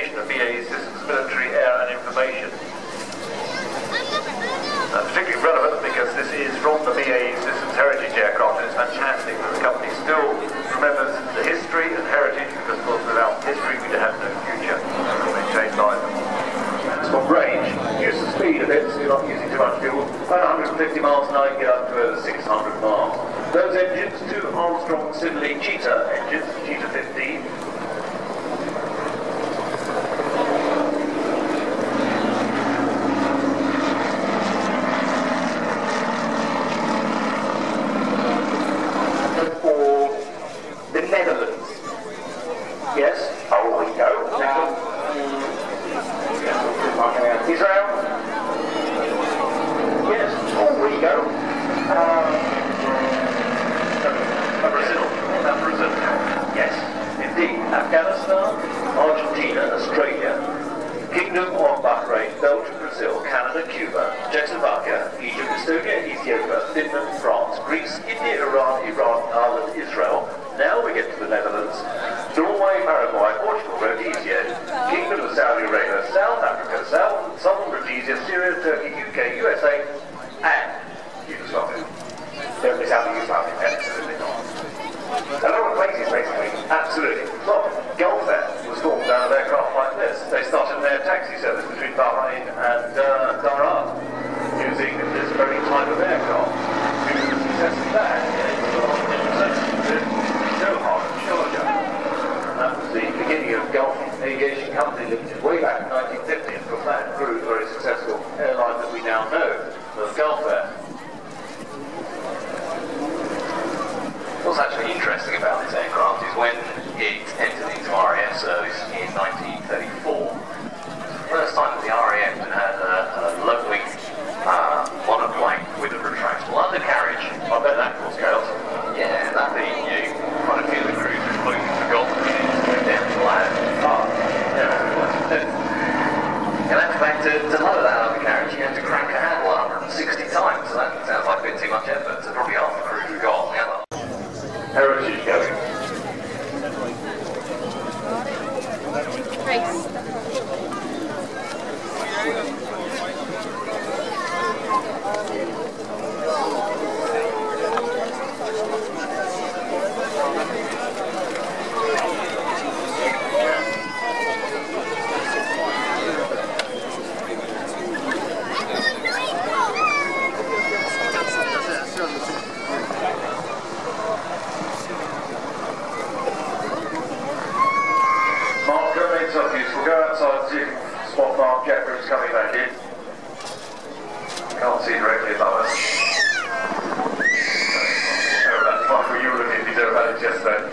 location of BAE Systems military air and information. That's particularly relevant because this is from the BAE Systems heritage aircraft, and it's fantastic that the company still remembers the history and heritage, because of course without history we'd have no future. They change life. It's got range. Use the speed a bit so you're not using too much fuel. About 150 miles an hour, you get up to 600 miles. Those engines, two Armstrong Siddeley Cheetah engines, Cheetah 15. Yes, oh, we go. Israel? Yes, oh, we go. Brazil. Brazil. Yes, indeed. Afghanistan, Argentina, Australia, Kingdom of Bahrain, Belgium, Brazil, Canada, Cuba, Czechoslovakia, Egypt, Estonia, Ethiopia, Finland, France, Greece, India, Iran, Ireland, Israel. Now we get to the Netherlands, Norway, Paraguay, Portugal, Rhodesia, Kingdom of Saudi Arabia, South Africa, Southern Rhodesia, Syria, Turkey, UK, USA, and Yugoslavia. Don't miss out the Yugoslavia, absolutely not. A lot of places, basically, absolutely. Well, Gulf Air was formed out of aircraft like this. They started their taxi service between Bahrain and Daraa, using this very type of aircraft. Due to the success of that, that was the beginning of Gulf Aviation Company, limited way back in 1950, and from that grew a very successful airline that we now know, the Gulf Air. What's actually interesting about this aircraft is when it entered into RAF service in 1934. The first time that the RAF had a low-wing monoplane with a retractable undercarriage. I bet that was chaos. Yeah, that thing, you kind of feel the crew just looking forgotten down to land. Oh, yeah. And that's back to lower that undercarriage, you have to crank a handle 160 times, so that sounds like a bit too much effort, so probably half the crew forgot on the other. Heritage going. Race. We'll go outside and see if you can spot Mark Jeffers coming back in. Can't see directly above us. Aerobatic, Michael, you were looking at these aerobatics yesterday.